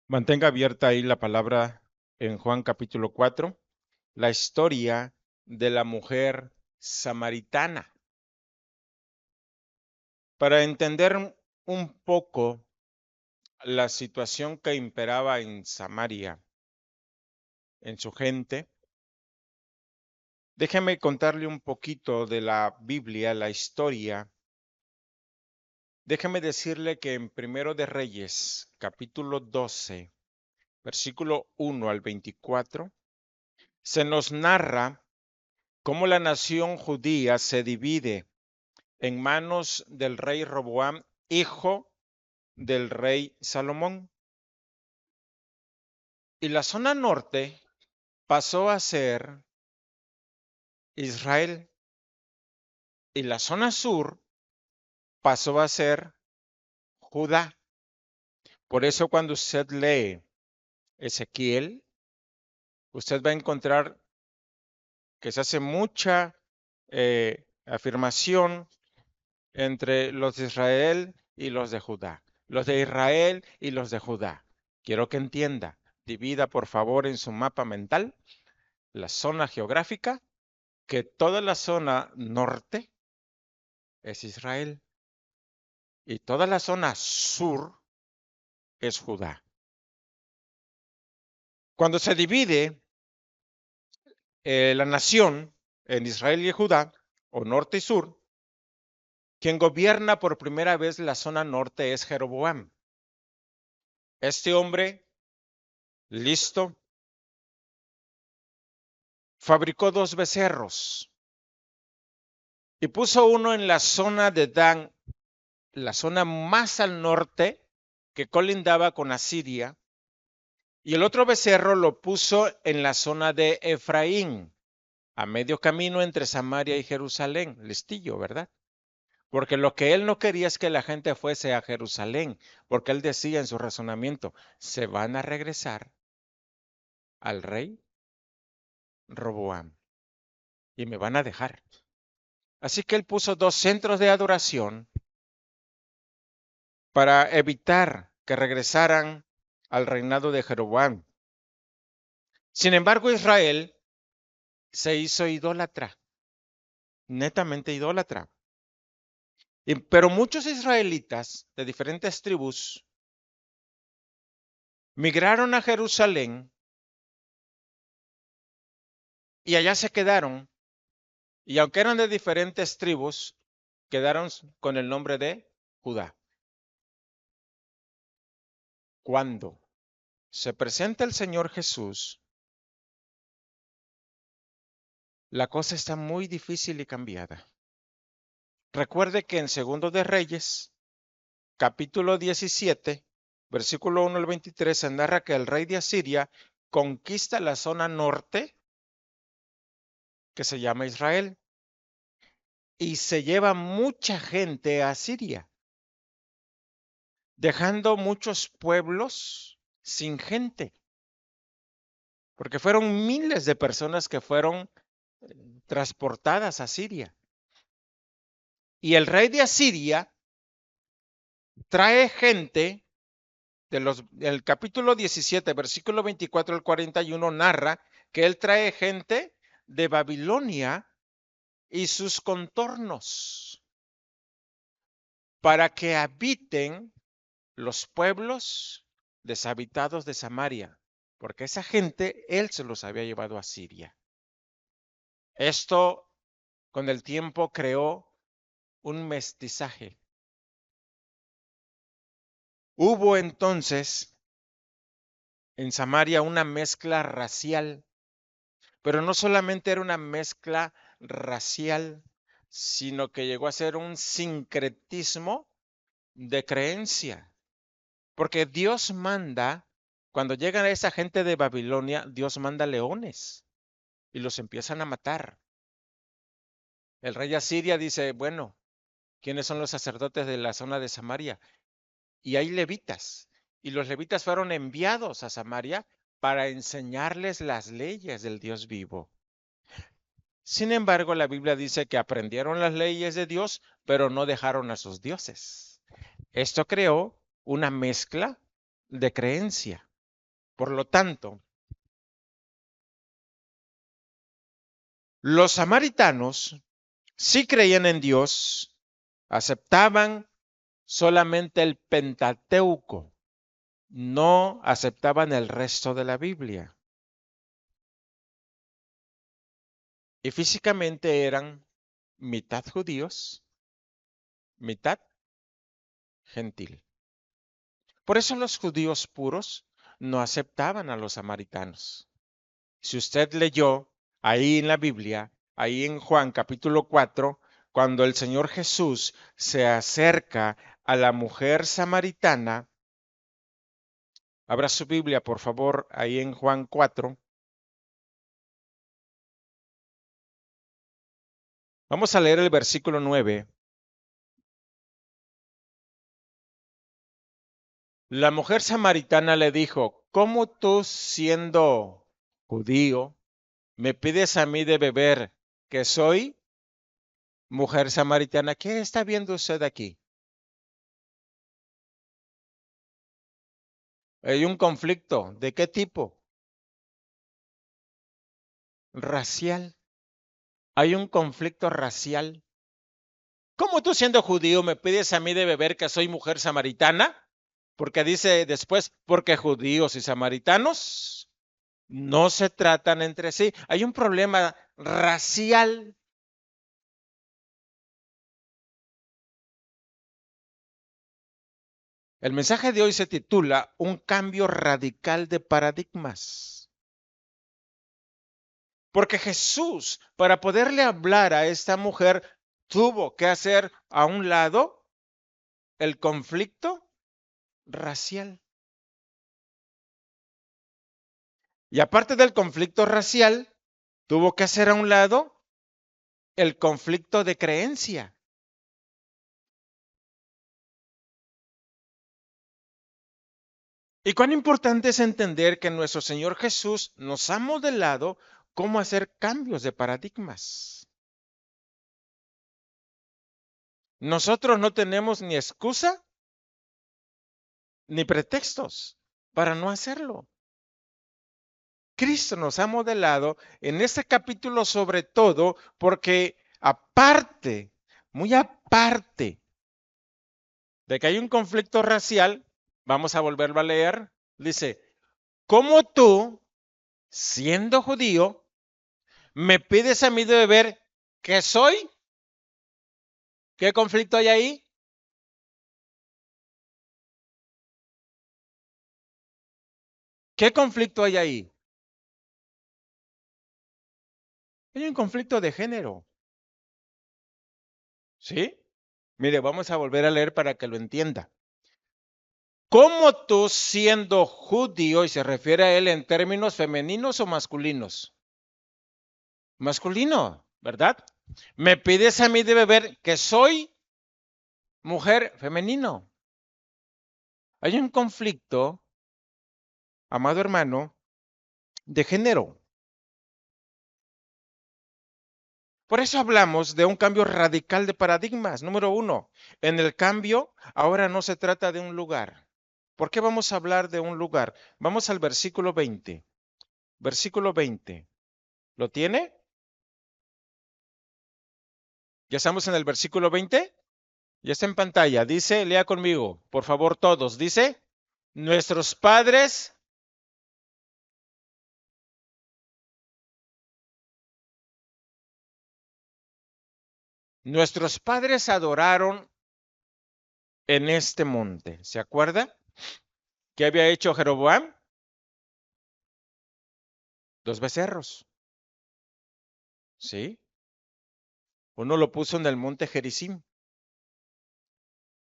Mantenga abierta ahí la palabra en Juan capítulo 4, la historia de la mujer samaritana. Para entender un poco la situación que imperaba en Samaria, en su gente, déjeme contarle un poquito de la Biblia, la historia. Déjeme decirle que en Primero de Reyes, capítulo 12, versículo 1 al 24, se nos narra cómo la nación judía se divide en manos del rey Roboam, hijo del rey Salomón. Y la zona norte pasó a ser Israel y la zona sur pasó a ser Judá. Por eso cuando usted lee Ezequiel, usted va a encontrar que se hace mucha afirmación entre los de Israel y los de Judá, los de Israel y los de Judá. Quiero que entienda, divida por favor en su mapa mental la zona geográfica, que toda la zona norte es Israel y toda la zona sur es Judá. Cuando se divide la nación en Israel y Judá, o norte y sur, quien gobierna por primera vez la zona norte es Jeroboam. Este hombre, listo, fabricó 2 becerros y puso uno en la zona de Dan, la zona más al norte que colindaba con Asiria, y el otro becerro lo puso en la zona de Efraín, a medio camino entre Samaria y Jerusalén, listillo, ¿verdad? Porque lo que él no quería es que la gente fuese a Jerusalén, porque él decía en su razonamiento, se van a regresar al rey Roboam y me van a dejar. Así que él puso 2 centros de adoración para evitar que regresaran al reinado de Jeroboam. Sin embargo, Israel se hizo idólatra, netamente idólatra. Pero muchos israelitas de diferentes tribus migraron a Jerusalén y allá se quedaron. Y aunque eran de diferentes tribus, quedaron con el nombre de Judá. Cuando se presenta el Señor Jesús, la cosa está muy difícil y cambiada. Recuerde que en Segundo de Reyes, capítulo 17, versículo 1 al 23, se narra que el rey de Asiria conquista la zona norte, que se llama Israel, y se lleva mucha gente a Siria, dejando muchos pueblos sin gente, porque fueron miles de personas que fueron transportadas a Siria. Y el rey de Asiria trae gente, el capítulo 17, versículo 24 al 41, narra que él trae gente de Babilonia y sus contornos para que habiten los pueblos deshabitados de Samaria, porque esa gente él se los había llevado a Siria. Esto con el tiempo creó un mestizaje. Hubo entonces en Samaria una mezcla racial, pero no solamente era una mezcla racial, sino que llegó a ser un sincretismo de creencia. Porque Dios manda, cuando llegan a esa gente de Babilonia, Dios manda leones y los empiezan a matar. El rey de Asiria dice, bueno, ¿quiénes son los sacerdotes de la zona de Samaria? Y hay levitas. Y los levitas fueron enviados a Samaria para enseñarles las leyes del Dios vivo. Sin embargo, la Biblia dice que aprendieron las leyes de Dios, pero no dejaron a sus dioses. Esto creó una mezcla de creencia. Por lo tanto, los samaritanos sí creían en Dios, aceptaban solamente el Pentateuco, no aceptaban el resto de la Biblia. Y físicamente eran mitad judíos, mitad gentil. Por eso los judíos puros no aceptaban a los samaritanos. Si usted leyó ahí en la Biblia, ahí en Juan capítulo 4, cuando el Señor Jesús se acerca a la mujer samaritana, abra su Biblia, por favor, ahí en Juan 4. Vamos a leer el versículo 9. La mujer samaritana le dijo, ¿cómo tú siendo judío me pides a mí de beber que soy mujer samaritana? ¿Qué está viendo usted aquí? Hay un conflicto. ¿De qué tipo? Racial. Hay un conflicto racial. ¿Cómo tú siendo judío me pides a mí de beber que soy mujer samaritana? Porque dice después, porque judíos y samaritanos no se tratan entre sí. Hay un problema racial. El mensaje de hoy se titula Un cambio radical de paradigmas. Porque Jesús, para poderle hablar a esta mujer, tuvo que hacer a un lado el conflicto racial. Y aparte del conflicto racial, tuvo que hacer a un lado el conflicto de creencia. Y cuán importante es entender que nuestro Señor Jesús nos ha modelado cómo hacer cambios de paradigmas. Nosotros no tenemos ni excusa ni pretextos para no hacerlo. Cristo nos ha modelado en este capítulo sobre todo porque aparte, muy aparte de que hay un conflicto racial, vamos a volverlo a leer, dice, ¿cómo tú, siendo judío, me pides a mí de beber que soy? ¿Qué conflicto hay ahí? ¿Qué conflicto hay ahí? Hay un conflicto de género, ¿sí? Mire, vamos a volver a leer para que lo entienda. ¿Cómo tú siendo judío, y se refiere a él en términos femeninos o masculinos? Masculino, ¿verdad? Me pides a mí de beber que soy mujer femenino. Hay un conflicto, amado hermano, de género. Por eso hablamos de un cambio radical de paradigmas. Número uno, en el cambio ahora no se trata de un lugar. ¿Por qué vamos a hablar de un lugar? Vamos al versículo 20. Versículo 20. ¿Lo tiene? ¿Ya estamos en el versículo 20? Ya está en pantalla. Dice, lea conmigo, por favor todos. Dice, nuestros padres, nuestros padres adoraron en este monte. ¿Se acuerda? ¿Qué había hecho Jeroboam? Dos becerros. ¿Sí? Uno lo puso en el monte Gerizim.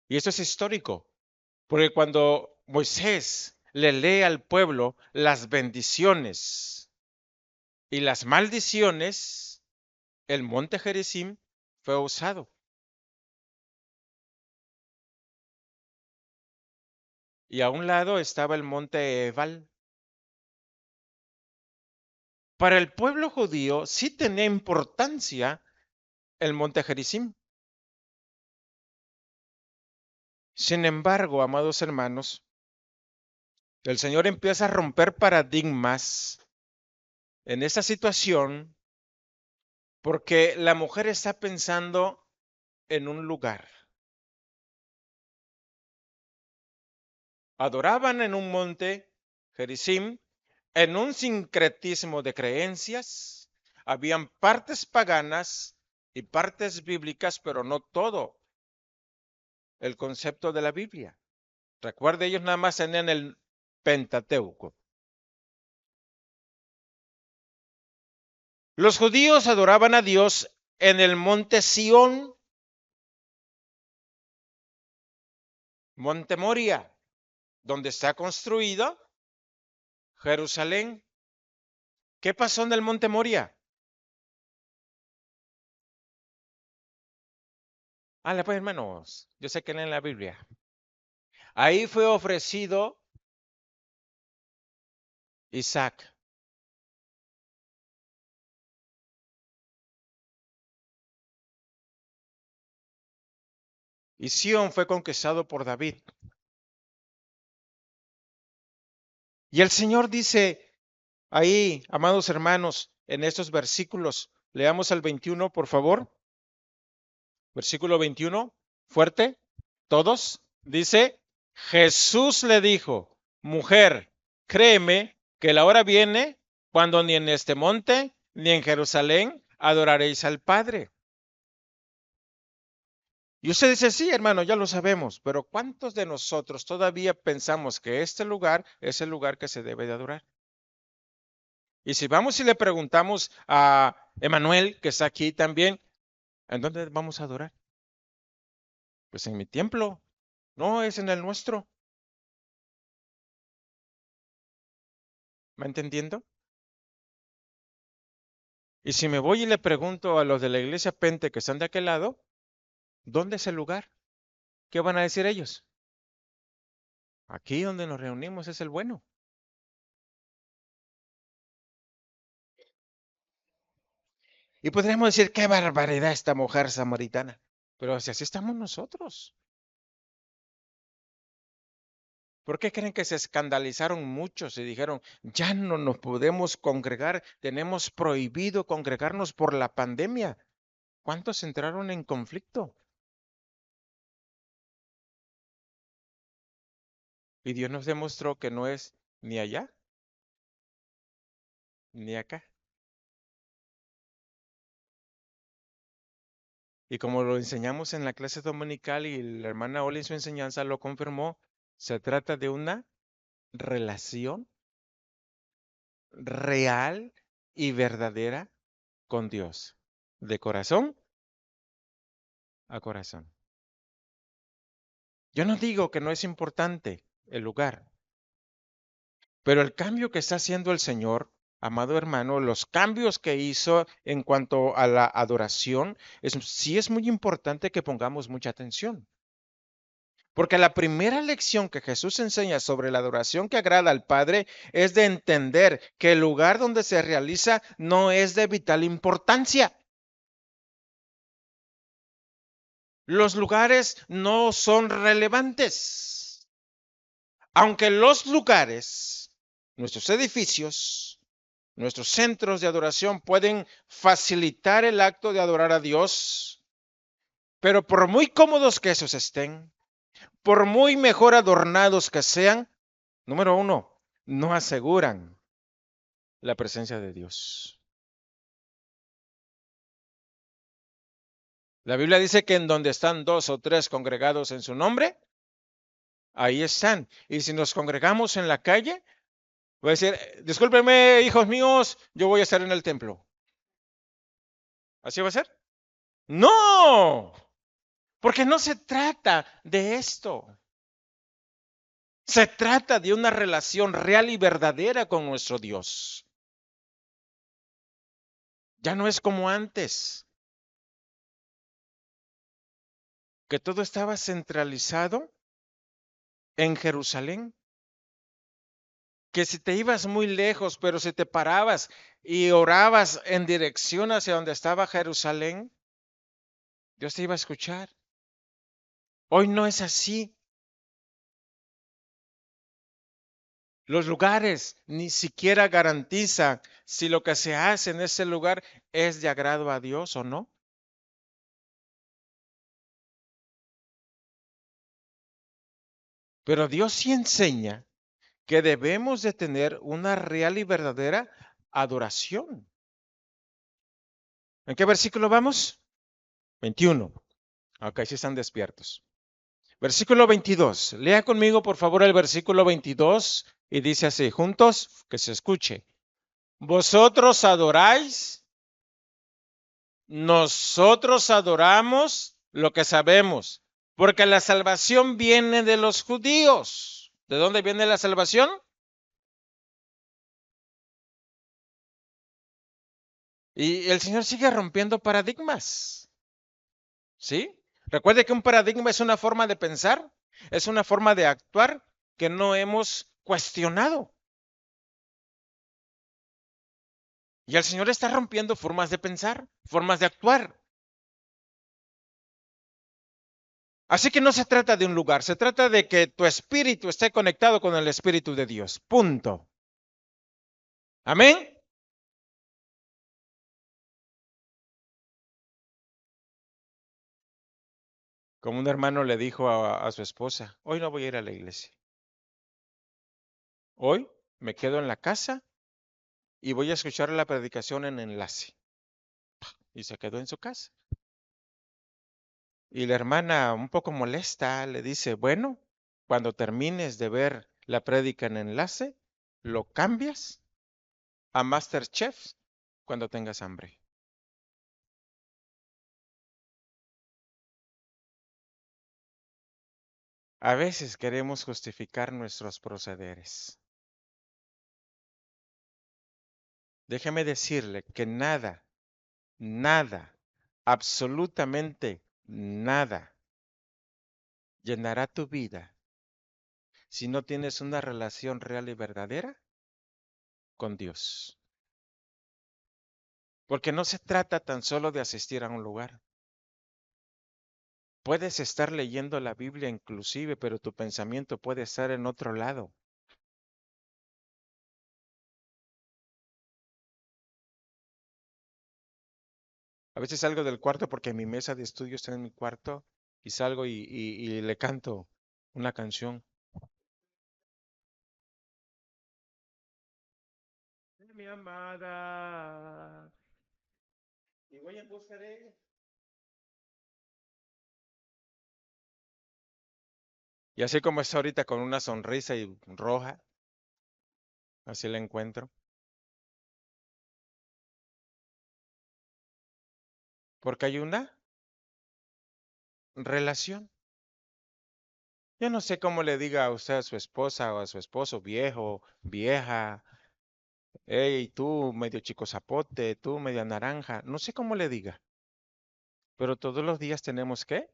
Y esto es histórico, porque cuando Moisés le lee al pueblo las bendiciones y las maldiciones, el monte Gerizim fue usado. Y a un lado estaba el monte Ebal. Para el pueblo judío sí tenía importancia el monte Gerizim. Sin embargo, amados hermanos, El Señor empieza a romper paradigmas en esta situación porque la mujer está pensando en un lugar. Adoraban en un monte, Gerizim, en un sincretismo de creencias. Habían partes paganas y partes bíblicas, pero no todo el concepto de la Biblia. Recuerde, ellos nada más tenían el Pentateuco. Los judíos adoraban a Dios en el monte Sión, monte Moria, donde está construida Jerusalén. ¿Qué pasó en el monte Moria? Pues hermanos, yo sé que leen la Biblia. Ahí fue ofrecido Isaac. Y Sión fue conquistado por David. Y el Señor dice ahí, amados hermanos, en estos versículos, leamos el 21, por favor. Versículo 21, fuerte, todos. Dice, Jesús le dijo, mujer, créeme que la hora viene cuando ni en este monte ni en Jerusalén adoraréis al Padre. Y usted dice, sí, hermano, ya lo sabemos, pero ¿cuántos de nosotros todavía pensamos que este lugar es el lugar que se debe de adorar? Y si vamos y le preguntamos a Emanuel, que está aquí también, ¿en dónde vamos a adorar? Pues en mi templo, no es en el nuestro. ¿Me entendiendo? Y si me voy y le pregunto a los de la iglesia Pente que están de aquel lado, ¿dónde es el lugar? ¿Qué van a decir ellos? Aquí donde nos reunimos es el bueno. Y podríamos decir, qué barbaridad esta mujer samaritana. Pero si así estamos nosotros. ¿Por qué creen que se escandalizaron muchos y dijeron, ya no nos podemos congregar, tenemos prohibido congregarnos por la pandemia? ¿Cuántos entraron en conflicto? Y Dios nos demostró que no es ni allá ni acá. Y como lo enseñamos en la clase dominical y la hermana Oli en su enseñanza lo confirmó, se trata de una relación real y verdadera con Dios, de corazón a corazón. Yo no digo que no es importante el lugar, pero el cambio que está haciendo el Señor, amado hermano, los cambios que hizo en cuanto a la adoración, sí es muy importante que pongamos mucha atención. Porque la primera lección que Jesús enseña sobre la adoración que agrada al Padre es de entender que el lugar donde se realiza no es de vital importancia. Los lugares no son relevantes. Aunque los lugares, nuestros edificios, nuestros centros de adoración pueden facilitar el acto de adorar a Dios, pero por muy cómodos que esos estén, por muy mejor adornados que sean, número uno, no aseguran la presencia de Dios. La Biblia dice que en donde están dos o tres congregados en su nombre, ahí están. Y si nos congregamos en la calle, voy a decir, discúlpenme, hijos míos, yo voy a estar en el templo. ¿Así va a ser? No, porque no se trata de esto. Se trata de una relación real y verdadera con nuestro Dios. Ya no es como antes, que todo estaba centralizado en Jerusalén. Que si te ibas muy lejos, pero si te parabas y orabas en dirección hacia donde estaba Jerusalén, Dios te iba a escuchar. Hoy no es así. Los lugares ni siquiera garantizan si lo que se hace en ese lugar es de agrado a Dios o no. Pero Dios sí enseña que debemos de tener una real y verdadera adoración. ¿En qué versículo vamos? 21. Ok, sí están despiertos. Versículo 22. Lea conmigo, por favor, el versículo 22 y dice así, juntos, que se escuche. Vosotros adoráis, nosotros adoramos lo que sabemos, porque la salvación viene de los judíos. ¿De dónde viene la salvación? Y el Señor sigue rompiendo paradigmas, ¿sí? Recuerde que un paradigma es una forma de pensar, es una forma de actuar que no hemos cuestionado. Y el Señor está rompiendo formas de pensar, formas de actuar. Así que no se trata de un lugar, se trata de que tu espíritu esté conectado con el Espíritu de Dios. Punto. Amén. Como un hermano le dijo a su esposa, hoy no voy a ir a la iglesia. Hoy me quedo en la casa y voy a escuchar la predicación en enlace. Y se quedó en su casa. Y la hermana, un poco molesta, le dice, bueno, cuando termines de ver la prédica en enlace, lo cambias a MasterChef cuando tengas hambre. A veces queremos justificar nuestros procederes. Déjeme decirle que nada, nada, absolutamente nada llenará tu vida si no tienes una relación real y verdadera con Dios. Porque no se trata tan solo de asistir a un lugar. Puedes estar leyendo la Biblia inclusive, pero tu pensamiento puede estar en otro lado. A veces salgo del cuarto porque mi mesa de estudio está en mi cuarto y salgo y le canto una canción. Mi amada. Y voy en busca de ella. Y así como está ahorita con una sonrisa y roja, así la encuentro. Porque hay una relación. Yo no sé cómo le diga a usted a su esposa o a su esposo, viejo, vieja, hey, tú medio chico zapote, tú media naranja, no sé cómo le diga, pero todos los días tenemos que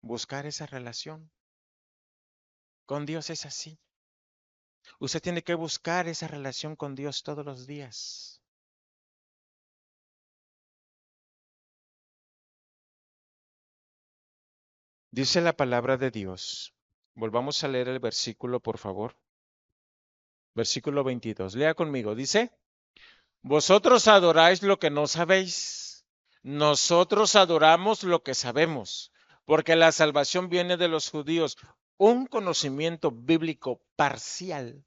buscar esa relación. Con Dios es así. Usted tiene que buscar esa relación con Dios todos los días. Dice la palabra de Dios. Volvamos a leer el versículo, por favor. Versículo 22. Lea conmigo. Dice, vosotros adoráis lo que no sabéis. Nosotros adoramos lo que sabemos, porque la salvación viene de los judíos. Un conocimiento bíblico parcial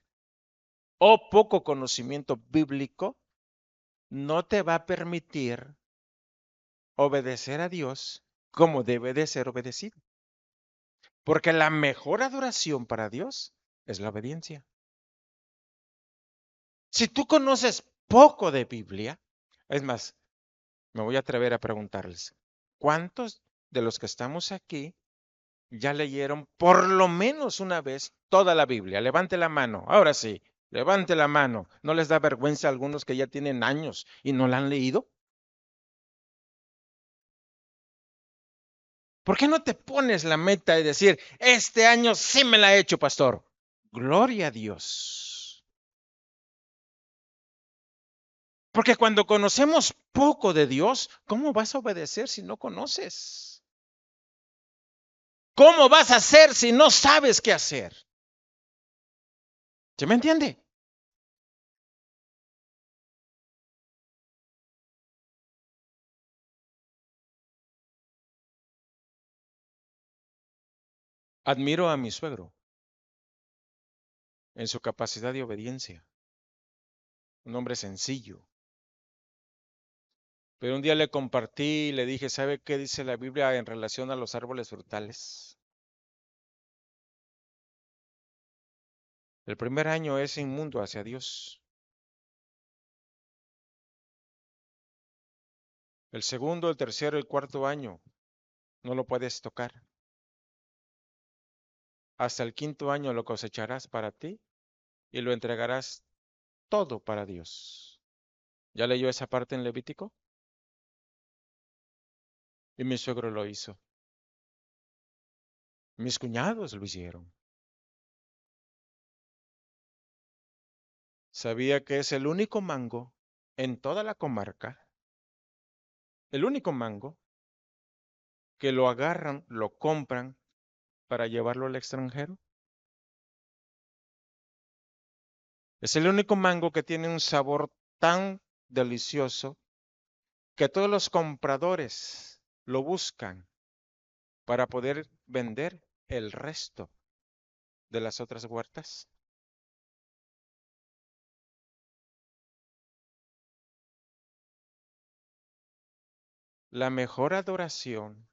o poco conocimiento bíblico no te va a permitir obedecer a Dios como debe de ser obedecido. Porque la mejor adoración para Dios es la obediencia. Si tú conoces poco de Biblia, es más, me voy a atrever a preguntarles, ¿cuántos de los que estamos aquí ya leyeron por lo menos una vez toda la Biblia? Levante la mano, ahora sí, levante la mano. ¿No les da vergüenza a algunos que ya tienen años y no la han leído? ¿Por qué no te pones la meta de decir, este año sí me la he hecho, pastor? Gloria a Dios. Porque cuando conocemos poco de Dios, ¿cómo vas a obedecer si no conoces? ¿Cómo vas a hacer si no sabes qué hacer? ¿Sí me entiende? Admiro a mi suegro en su capacidad de obediencia, un hombre sencillo. Pero un día le compartí y le dije, ¿sabe qué dice la Biblia en relación a los árboles frutales? El primer año es inmundo hacia Dios. El segundo, el tercero y el cuarto año no lo puedes tocar. Hasta el quinto año lo cosecharás para ti y lo entregarás todo para Dios. ¿Ya leyó esa parte en Levítico? Y mi suegro lo hizo. Mis cuñados lo hicieron. Sabía que es el único mango en toda la comarca, el único mango que lo agarran, lo compran para llevarlo al extranjero. Es el único mango que tiene un sabor tan delicioso que todos los compradores lo buscan para poder vender el resto de las otras huertas. La mejor adoración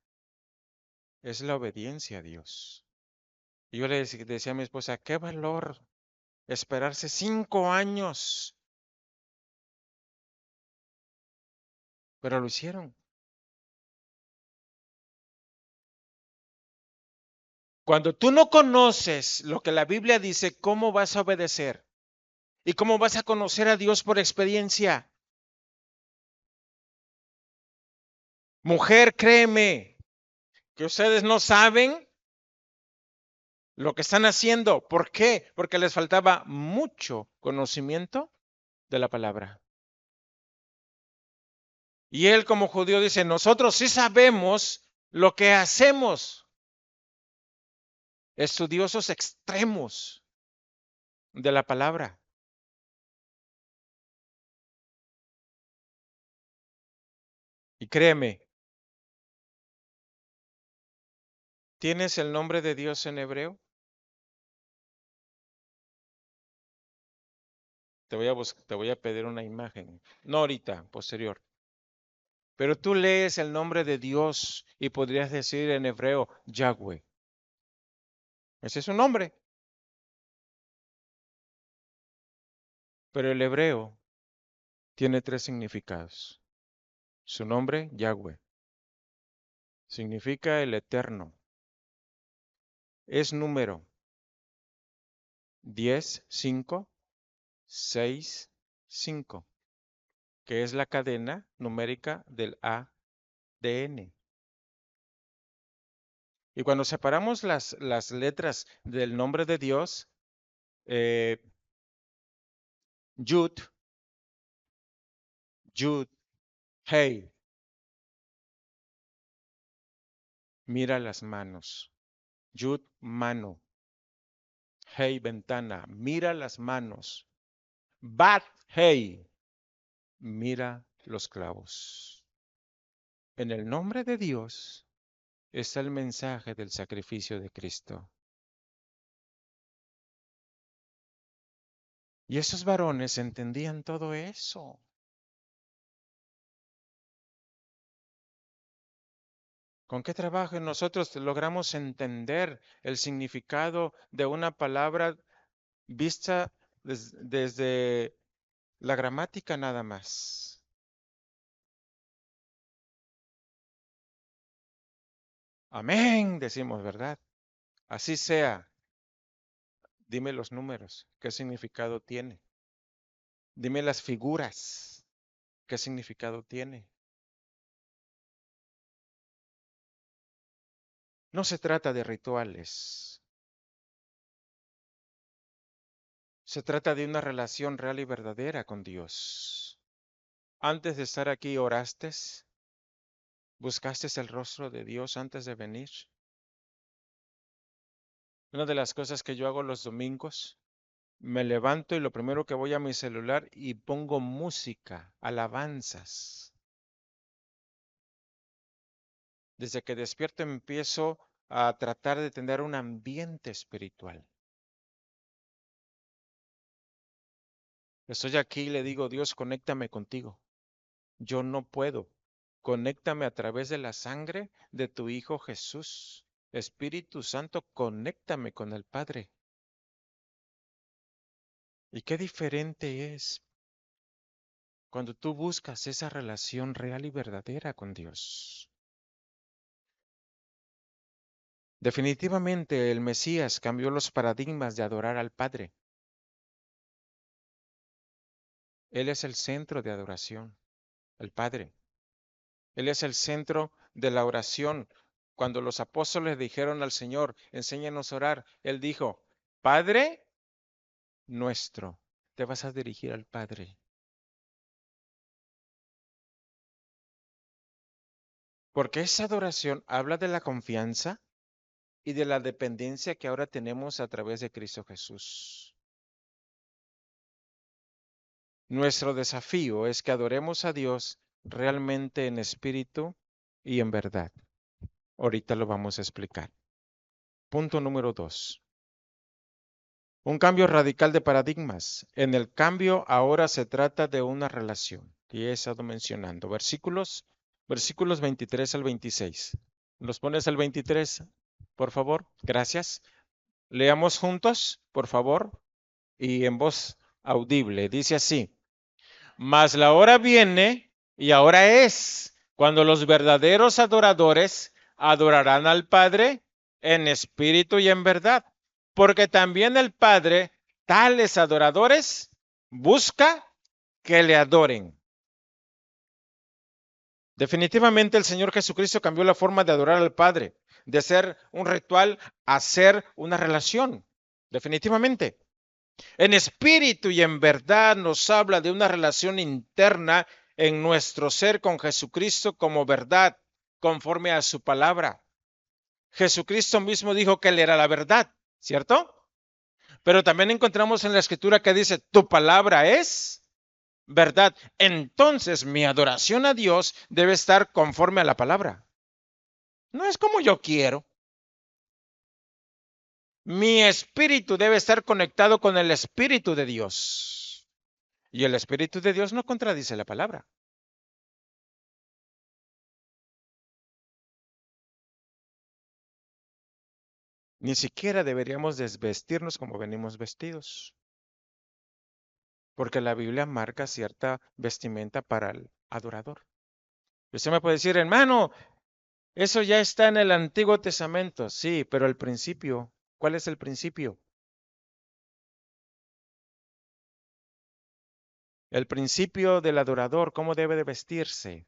es la obediencia a Dios. Y yo le decía a mi esposa, qué valor esperarse 5 años, pero lo hicieron. Cuando tú no conoces lo que la Biblia dice, ¿cómo vas a obedecer? ¿Y cómo vas a conocer a Dios por experiencia? Mujer, créeme, que ustedes no saben lo que están haciendo. ¿Por qué? Porque les faltaba mucho conocimiento de la palabra. Y él como judío dice, nosotros sí sabemos lo que hacemos. Estudiosos extremos de la palabra. Y créeme, ¿tienes el nombre de Dios en hebreo? Te voy a pedir una imagen. No ahorita, posterior. Pero tú lees el nombre de Dios y podrías decir en hebreo, Yahweh. Ese es su nombre. Pero el hebreo tiene tres significados. Su nombre, Yahweh, significa el eterno. Es número 10, 5, 6, 5, que es la cadena numérica del ADN. Y cuando separamos las letras del nombre de Dios, eh, Yud, Yud, Hey, mira las manos. Yud, mano. Hey, ventana, mira las manos. Bat, hey, mira los clavos. En el nombre de Dios está el mensaje del sacrificio de Cristo. Y esos varones entendían todo eso. ¿Con qué trabajo nosotros logramos entender el significado de una palabra vista desde la gramática nada más? Amén, decimos, ¿verdad? Así sea. Dime los números, ¿qué significado tiene? Dime las figuras, ¿qué significado tiene? No se trata de rituales, se trata de una relación real y verdadera con Dios. Antes de estar aquí, ¿oraste? ¿Buscaste el rostro de Dios antes de venir? Una de las cosas que yo hago los domingos me levanto y lo primero que voy a mi celular y pongo música, alabanzas. Desde que despierto empiezo a tratar de tener un ambiente espiritual. Estoy aquí y le digo, Dios, conéctame contigo. Yo no puedo. Conéctame a través de la sangre de tu Hijo Jesús. Espíritu Santo, conéctame con el Padre. Y qué diferente es cuando tú buscas esa relación real y verdadera con Dios. Definitivamente el Mesías cambió los paradigmas de adorar al Padre. Él es el centro de adoración, el Padre. Él es el centro de la oración. Cuando los apóstoles dijeron al Señor, enséñanos a orar, Él dijo, Padre nuestro, te vas a dirigir al Padre. Porque esa adoración habla de la confianza y de la dependencia que ahora tenemos a través de Cristo Jesús. Nuestro desafío es que adoremos a Dios realmente en espíritu y en verdad. Ahorita lo vamos a explicar. Punto número 2. Un cambio radical de paradigmas. En el cambio ahora se trata de una relación. Y he estado mencionando versículos 23 al 26. ¿Los pones al 23, por favor? Gracias. Leamos juntos, por favor, y en voz audible. Dice así. Mas la hora viene y ahora es cuando los verdaderos adoradores adorarán al Padre en espíritu y en verdad, porque también el Padre, tales adoradores, busca que le adoren. Definitivamente el Señor Jesucristo cambió la forma de adorar al Padre, de ser un ritual a ser una relación. Definitivamente. En espíritu y en verdad nos habla de una relación interna en nuestro ser con Jesucristo como verdad, conforme a su palabra. Jesucristo mismo dijo que Él era la verdad, ¿cierto? Pero también encontramos en la escritura que dice, tu palabra es verdad. Entonces mi adoración a Dios debe estar conforme a la palabra. No es como yo quiero. Mi espíritu debe estar conectado con el espíritu de Dios. Y el espíritu de Dios no contradice la palabra. Ni siquiera deberíamos desvestirnos como venimos vestidos, porque la Biblia marca cierta vestimenta para el adorador. Y usted me puede decir, hermano, eso ya está en el Antiguo Testamento. Sí, pero el principio, ¿cuál es el principio? El principio del adorador, ¿cómo debe de vestirse?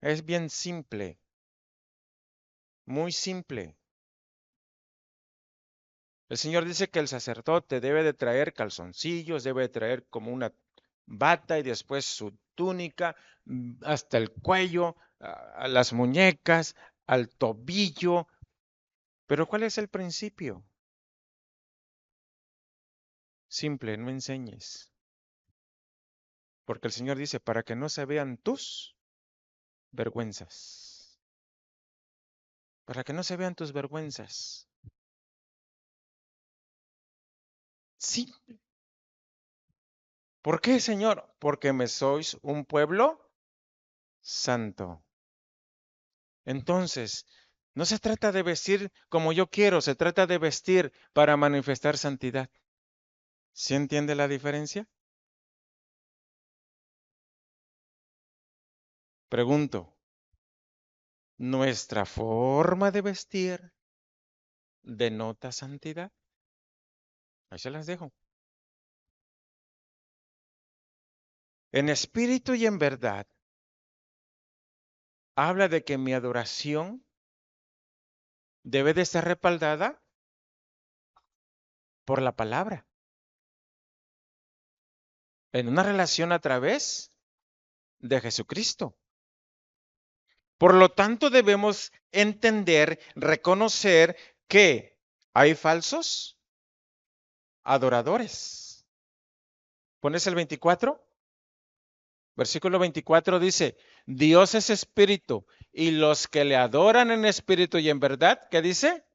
Es bien simple, muy simple. El Señor dice que el sacerdote debe de traer calzoncillos, debe de traer como una bata y después su túnica hasta el cuello, a las muñecas, al tobillo. Pero ¿cuál es el principio? Simple, no enseñes. Porque el Señor dice, para que no se vean tus vergüenzas. Para que no se vean tus vergüenzas. Sí. ¿Por qué, Señor? Porque me sois un pueblo santo. Entonces, no se trata de vestir como yo quiero, se trata de vestir para manifestar santidad. ¿Sí entiende la diferencia? Pregunto, ¿nuestra forma de vestir denota santidad? Ahí se las dejo. En espíritu y en verdad, habla de que mi adoración debe de estar respaldada por la palabra, en una relación a través de Jesucristo. Por lo tanto, debemos entender, reconocer que hay falsos adoradores. ¿Pones el 24? Versículo 24 dice, Dios es espíritu y los que le adoran en espíritu y en verdad, ¿qué dice?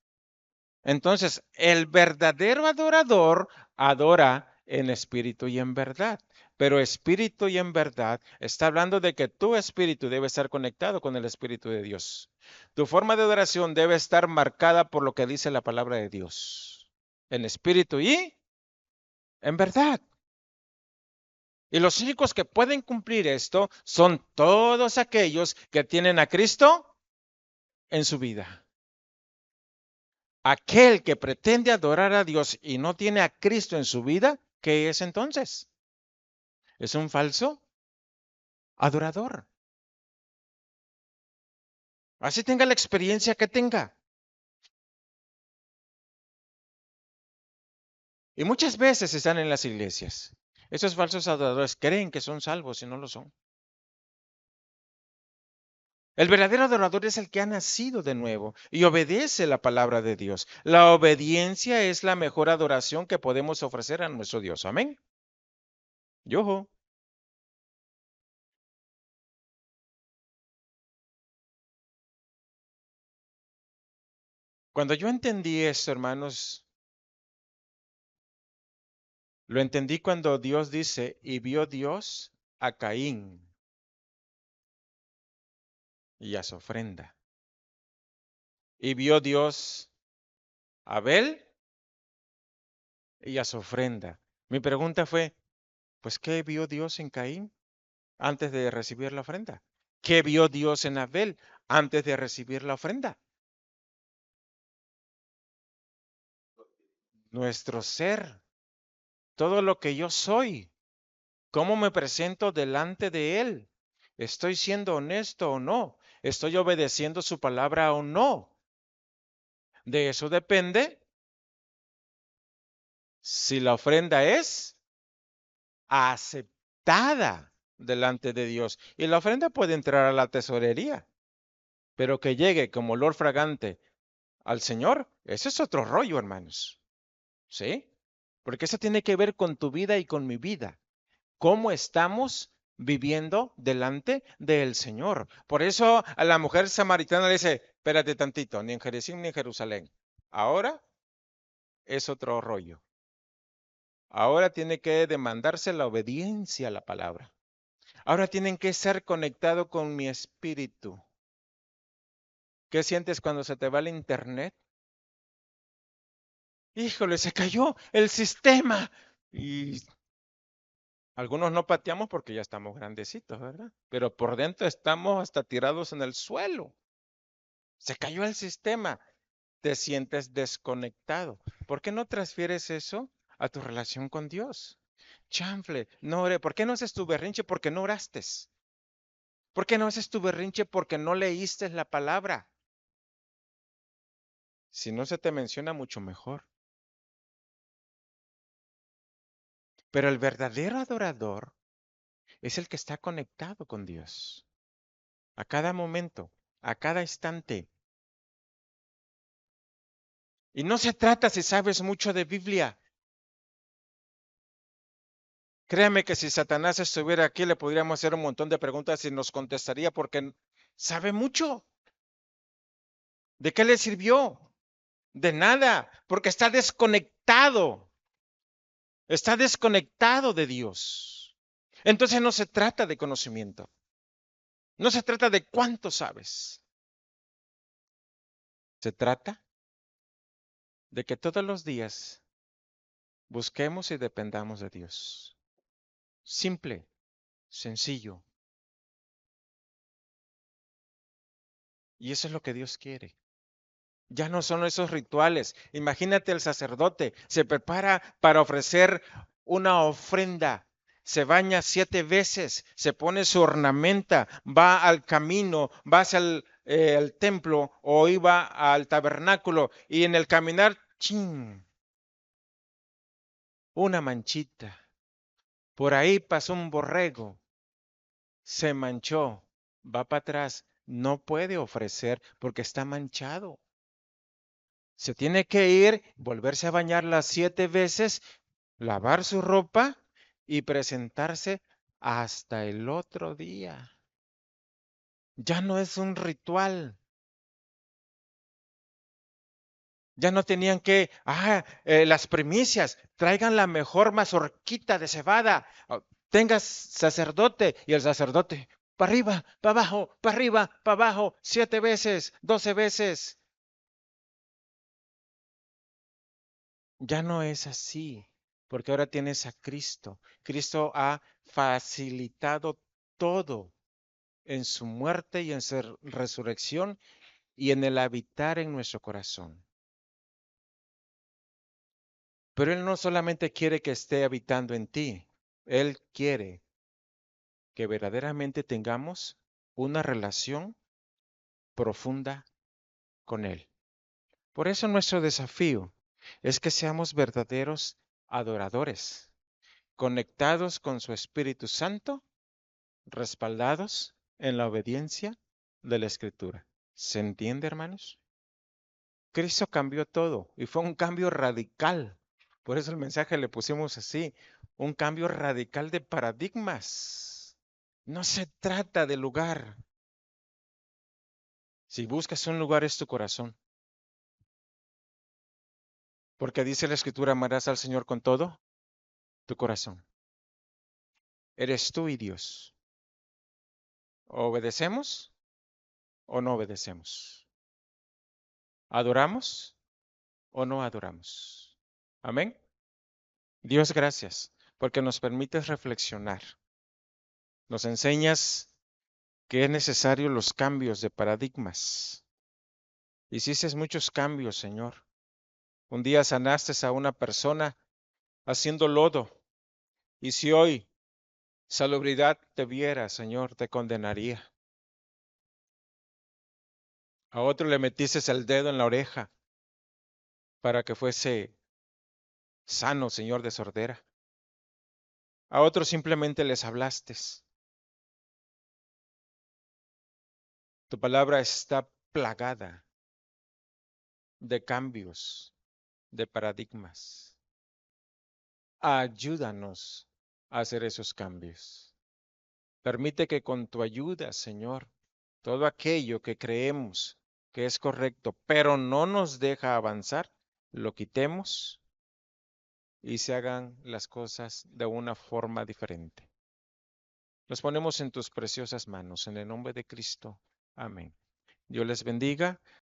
Entonces, el verdadero adorador adora en espíritu y en verdad. Pero espíritu y en verdad está hablando de que tu espíritu debe estar conectado con el espíritu de Dios. Tu forma de adoración debe estar marcada por lo que dice la palabra de Dios. En espíritu y en verdad. Y los únicos que pueden cumplir esto son todos aquellos que tienen a Cristo en su vida. Aquel que pretende adorar a Dios y no tiene a Cristo en su vida, ¿qué es entonces? Es un falso adorador. Así tenga la experiencia que tenga. Y muchas veces están en las iglesias. Esos falsos adoradores creen que son salvos y no lo son. El verdadero adorador es el que ha nacido de nuevo y obedece la palabra de Dios. La obediencia es la mejor adoración que podemos ofrecer a nuestro Dios. Amén. Yo. Cuando yo entendí esto, hermanos, lo entendí cuando Dios dice, y vio Dios a Caín y a su ofrenda. Y vio Dios a Abel y a su ofrenda. Mi pregunta fue, pues, ¿qué vio Dios en Caín antes de recibir la ofrenda? ¿Qué vio Dios en Abel antes de recibir la ofrenda? Nuestro ser, todo lo que yo soy, cómo me presento delante de Él. ¿Estoy siendo honesto o no? ¿Estoy obedeciendo su palabra o no? De eso depende si la ofrenda es aceptada delante de Dios. Y la ofrenda puede entrar a la tesorería, pero que llegue como olor fragante al Señor, ese es otro rollo, hermanos. ¿Sí? Porque eso tiene que ver con tu vida y con mi vida. ¿Cómo estamos viviendo delante del Señor? Por eso a la mujer samaritana le dice, espérate tantito, ni en Jericín ni en Jerusalén. Ahora es otro rollo. Ahora tiene que demandarse la obediencia a la palabra. Ahora tienen que ser conectado con mi espíritu. ¿Qué sientes cuando se te va el internet? Híjole, se cayó el sistema. Y algunos no pateamos porque ya estamos grandecitos, ¿verdad? Pero por dentro estamos hasta tirados en el suelo. Se cayó el sistema. Te sientes desconectado. ¿Por qué no transfieres eso a tu relación con Dios? Chanfle, no oré. ¿Por qué no haces tu berrinche? Porque no oraste. ¿Por qué no haces tu berrinche? Porque no leíste la palabra. Si no se te menciona, mucho mejor. Pero el verdadero adorador es el que está conectado con Dios. A cada momento, a cada instante. Y no se trata si sabes mucho de Biblia. Créame que si Satanás estuviera aquí, le podríamos hacer un montón de preguntas y nos contestaría porque sabe mucho. ¿De qué le sirvió? De nada, porque está desconectado. Está desconectado de Dios. Entonces no se trata de conocimiento. No se trata de cuánto sabes. Se trata de que todos los días busquemos y dependamos de Dios. Simple, sencillo. Y eso es lo que Dios quiere. Ya no son esos rituales. Imagínate el sacerdote, se prepara para ofrecer una ofrenda, se baña 7 veces, se pone su ornamenta, va al camino, va hacia el templo o iba al tabernáculo y en el caminar, ¡chin! Una manchita. Por ahí pasó un borrego, se manchó, va para atrás, no puede ofrecer porque está manchado. Se tiene que ir, volverse a bañar las 7 veces, lavar su ropa y presentarse hasta el otro día. Ya no es un ritual. Ya no tenían que, las primicias, traigan la mejor mazorquita de cebada, tengas sacerdote y el sacerdote, para arriba, para abajo, para arriba, para abajo, 7 veces, 12 veces. Ya no es así, porque ahora tienes a Cristo. Cristo ha facilitado todo en su muerte y en su resurrección y en el habitar en nuestro corazón. Pero Él no solamente quiere que esté habitando en ti, Él quiere que verdaderamente tengamos una relación profunda con Él. Por eso nuestro desafío es que seamos verdaderos adoradores, conectados con su Espíritu Santo, respaldados en la obediencia de la Escritura. ¿Se entiende, hermanos? Cristo cambió todo y fue un cambio radical. Por eso el mensaje le pusimos así, un cambio radical de paradigmas. No se trata de lugar. Si buscas un lugar es tu corazón. Porque dice la Escritura, amarás al Señor con todo tu corazón. Eres tú y Dios. ¿Obedecemos o no obedecemos? ¿Adoramos o no adoramos? Amén. Dios, gracias, porque nos permites reflexionar. Nos enseñas que es necesario los cambios de paradigmas. Hiciste muchos cambios, Señor. Un día sanaste a una persona haciendo lodo, y si hoy salubridad te viera, Señor, te condenaría. A otro le metiste el dedo en la oreja para que fuese sano, Señor, de sordera. A otros simplemente les hablaste. Tu palabra está plagada de cambios, de paradigmas. Ayúdanos a hacer esos cambios. Permite que con tu ayuda, Señor, todo aquello que creemos que es correcto, pero no nos deja avanzar, lo quitemos y se hagan las cosas de una forma diferente. Los ponemos en tus preciosas manos, en el nombre de Cristo. Amén. Dios les bendiga.